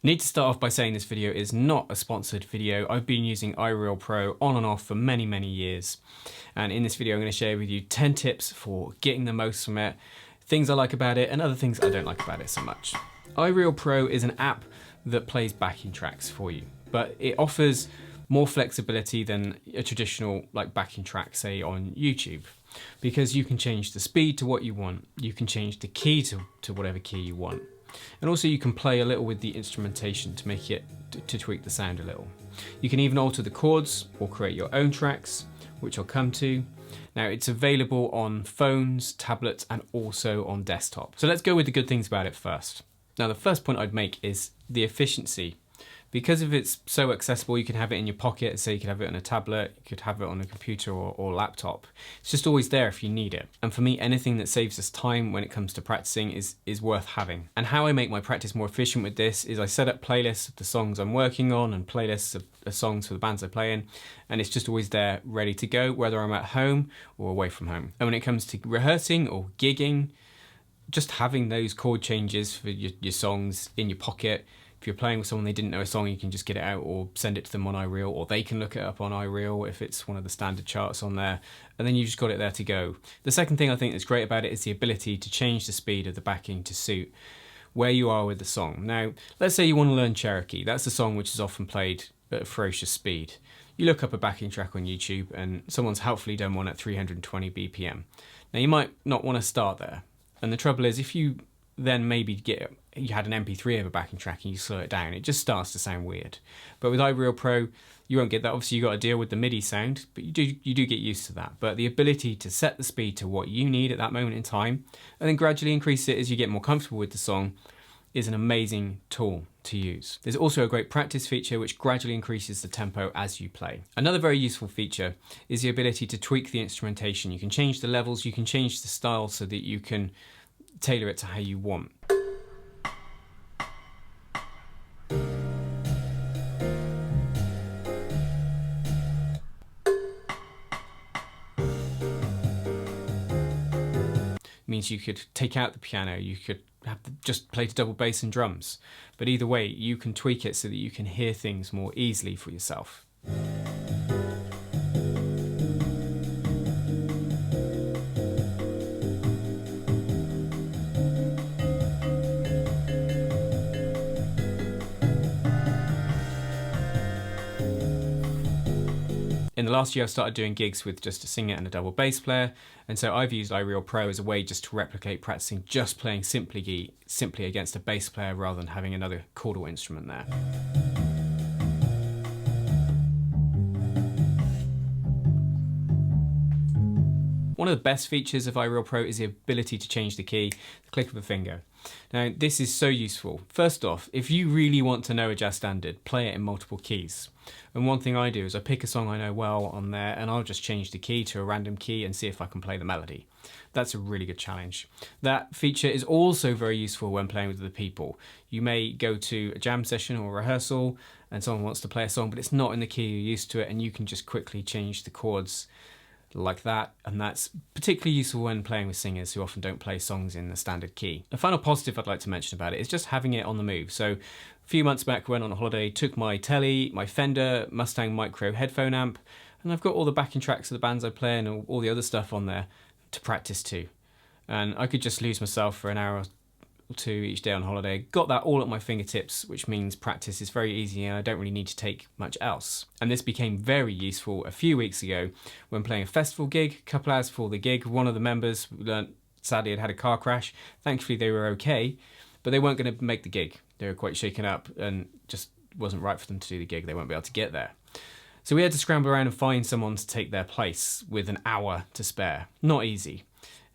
Need to start off by saying this video is not a sponsored video. I've been using iReal Pro on and off for many years. And in this video, I'm going to share with you 10 tips for getting the most from it, things I like about it and other things I don't like about it so much. iReal Pro is an app that plays backing tracks for you, but it offers more flexibility than a traditional backing track, say on YouTube, because you can change the speed to what you want. You can change the key to whatever key you want. And also you can play a little with the instrumentation to make it, to tweak the sound a little. You can even alter the chords or create your own tracks, which I'll come to. Now it's available on phones, tablets, and also on desktop. So let's go with the good things about it first. Now the first point I'd make is the efficiency. Because if it's so accessible, you can have it in your pocket, say you could have it on a tablet, you could have it on a computer or laptop. It's just always there if you need it. And for me, anything that saves us time when it comes to practicing is worth having. And how I make my practice more efficient with this is I set up playlists of the songs I'm working on and playlists of songs for the bands I play in, and it's just always there ready to go, whether I'm at home or away from home. And when it comes to rehearsing or gigging, just having those chord changes for your songs in your pocket. If you're playing with someone they didn't know a song, you can just get it out or send it to them on iReal, or they can look it up on iReal if it's one of the standard charts on there, and then you've just got it there to go. The second thing I think that's great about it is the ability to change the speed of the backing to suit where you are with the song. Now, let's say you want to learn Cherokee. That's a song which is often played at a ferocious speed. You look up a backing track on YouTube and someone's helpfully done one at 320 BPM. Now, you might not want to start there. And the trouble is, if you then maybe you had an MP3 of a backing track and you slow it down, it just starts to sound weird. But with iReal Pro, you won't get that. Obviously, you got to deal with the MIDI sound, but you do get used to that. But the ability to set the speed to what you need at that moment in time, and then gradually increase it as you get more comfortable with the song, is an amazing tool to use. There's also a great practice feature which gradually increases the tempo as you play. Another very useful feature is the ability to tweak the instrumentation. You can change the levels, you can change the style so that you can tailor it to how you want. Means you could take out the piano, you could just play to double bass and drums, but either way you can tweak it so that you can hear things more easily for yourself. In the last year, I've started doing gigs with just a singer and a double bass player, and so I've used iReal Pro as a way just to replicate practicing just playing simply against a bass player rather than having another chordal instrument there. One of the best features of iReal Pro is the ability to change the key, the click of a finger. Now, this is so useful. First off, if you really want to know a jazz standard, play it in multiple keys. And one thing I do is I pick a song I know well on there and I'll just change the key to a random key and see if I can play the melody. That's a really good challenge. That feature is also very useful when playing with other people. You may go to a jam session or a rehearsal and someone wants to play a song, but it's not in the key you're used to it, and you can just quickly change the chords like that, and that's particularly useful when playing with singers who often don't play songs in the standard key. A final positive I'd like to mention about it is just having it on the move. So a few months back, went on a holiday, took my telly, my Fender Mustang Micro headphone amp, and I've got all the backing tracks of the bands I play and all the other stuff on there to practice to. And I could just lose myself for an hour or two each day on holiday. Got that all at my fingertips, which means practice is very easy and I don't really need to take much else. And this became very useful a few weeks ago when playing a festival gig. A couple hours before the gig, one of the members learned, sadly, had a car crash. Thankfully they were okay, but they weren't going to make the gig. They were quite shaken up and just wasn't right for them to do the gig. They won't be able to get there. So we had to scramble around and find someone to take their place with an hour to spare. Not easy.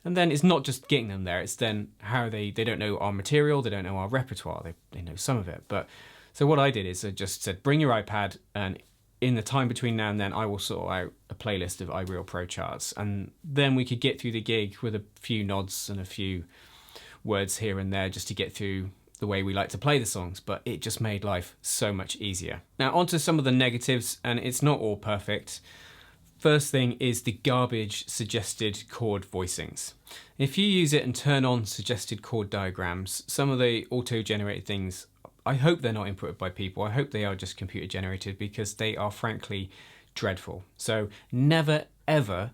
And then it's not just getting them there, it's then how they don't know our material, they don't know our repertoire, they know some of it. But so what I did is I just said, bring your iPad, and in the time between now and then, I will sort out a playlist of iReal Pro charts. And then we could get through the gig with a few nods and a few words here and there just to get through the way we like to play the songs, but it just made life so much easier. Now onto some of the negatives, and it's not all perfect. First thing is the garbage suggested chord voicings. If you use it and turn on suggested chord diagrams, some of the auto-generated things I hope they're not inputted by people. I hope they are just computer generated, because they are frankly dreadful. So never ever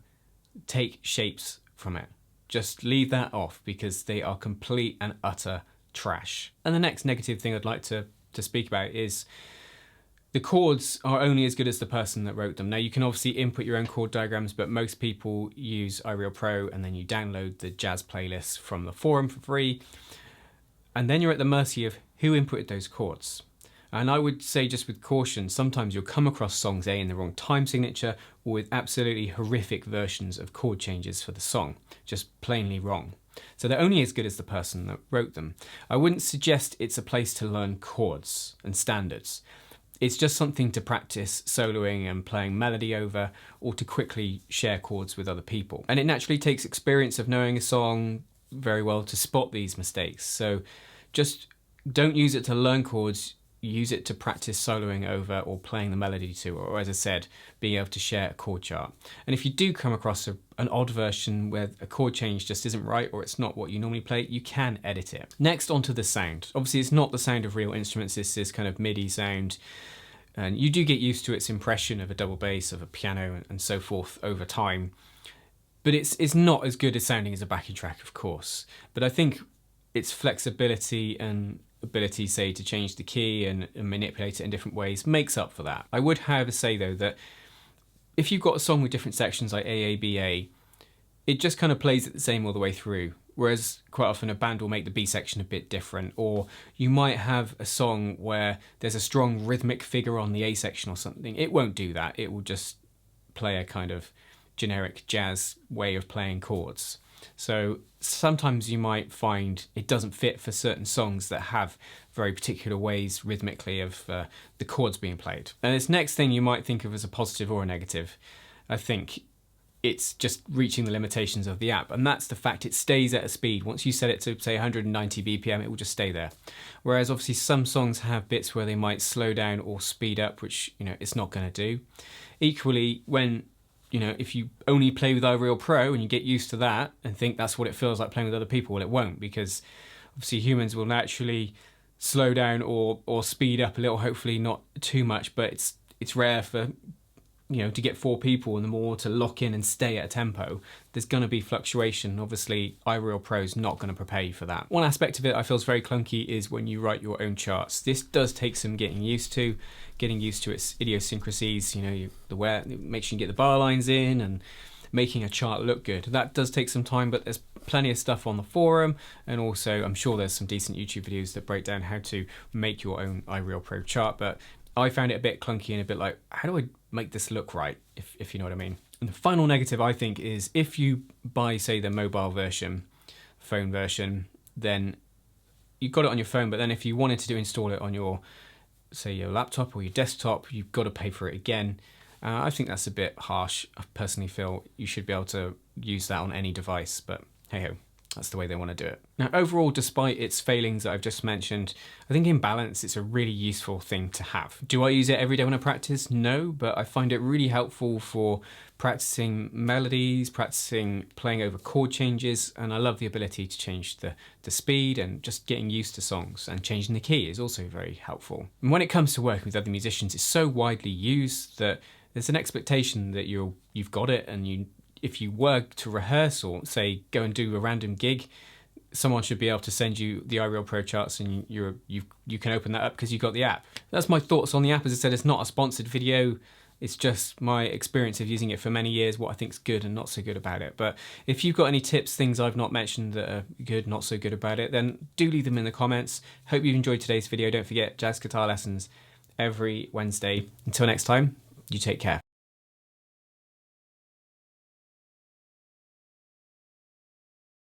take shapes from it. Just leave that off, because they are complete and utter trash. And the next negative thing I'd like to speak about is the chords are only as good as the person that wrote them. Now, you can obviously input your own chord diagrams, but most people use iReal Pro, and then you download the jazz playlist from the forum for free. And then you're at the mercy of who inputted those chords. And I would say, just with caution, sometimes you'll come across songs in the wrong time signature, or with absolutely horrific versions of chord changes for the song, just plainly wrong. So they're only as good as the person that wrote them. I wouldn't suggest it's a place to learn chords and standards. It's just something to practice soloing and playing melody over, or to quickly share chords with other people. And it naturally takes experience of knowing a song very well to spot these mistakes. So just don't use it to learn chords, use it to practice soloing over or playing the melody to, or as I said, being able to share a chord chart. And if you do come across an odd version where a chord change just isn't right, or it's not what you normally play, you can edit it. Next, onto the sound. Obviously, it's not the sound of real instruments. This is kind of MIDI sound. And you do get used to its impression of a double bass, of a piano, and so forth over time. But it's not as good as sounding as a backing track, of course. But I think its flexibility and ability, say, to change the key and manipulate it in different ways makes up for that. I would, however, say, though, that if you've got a song with different sections like A, B, A, it just kind of plays it the same all the way through. Whereas quite often a band will make the B section a bit different, or you might have a song where there's a strong rhythmic figure on the A section or something. It won't do that. It will just play a kind of generic jazz way of playing chords. So sometimes you might find it doesn't fit for certain songs that have very particular ways rhythmically of the chords being played. And this next thing you might think of as a positive or a negative. I think it's just reaching the limitations of the app, and that's the fact it stays at a speed. Once you set it to, say, 190 BPM, it will just stay there. Whereas obviously some songs have bits where they might slow down or speed up, which, you know, it's not going to do. Equally, when, you know, if you only play with iReal Pro and you get used to that and think that's what it feels like playing with other people, well, it won't, because obviously humans will naturally slow down or speed up a little, hopefully not too much, but it's rare for, you know, to get 4 people and the more to lock in and stay at a tempo. There's going to be fluctuation. Obviously, iReal Pro is not going to prepare you for that. One aspect of it I feel is very clunky is when you write your own charts. This does take some getting used to its idiosyncrasies, you know, make sure you get the bar lines in and making a chart look good. That does take some time, but there's plenty of stuff on the forum, and also I'm sure there's some decent YouTube videos that break down how to make your own iReal Pro chart, but I found it a bit clunky and a bit like, how do I make this look right, if you know what I mean. And the final negative, I think, is if you buy, say, the mobile version, phone version, then you've got it on your phone, but then if you wanted to install it on your, say, your laptop or your desktop, you've got to pay for it again. I think that's a bit harsh. I personally feel you should be able to use that on any device, but hey-ho. That's the way they want to do it. Now, overall, despite its failings that I've just mentioned, I think in balance, it's a really useful thing to have. Do I use it every day when I practice? No, but I find it really helpful for practicing melodies, practicing playing over chord changes, and I love the ability to change the speed and just getting used to songs, and changing the key is also very helpful. And when it comes to working with other musicians, it's so widely used that there's an expectation that you've got it, and if you were to rehearse or, say, go and do a random gig, someone should be able to send you the iReal Pro charts, and you can open that up because you've got the app. That's my thoughts on the app. As I said, it's not a sponsored video. It's just my experience of using it for many years, what I think's good and not so good about it. But if you've got any tips, things I've not mentioned that are good, not so good about it, then do leave them in the comments. Hope you've enjoyed today's video. Don't forget, jazz guitar lessons every Wednesday. Until next time, you take care.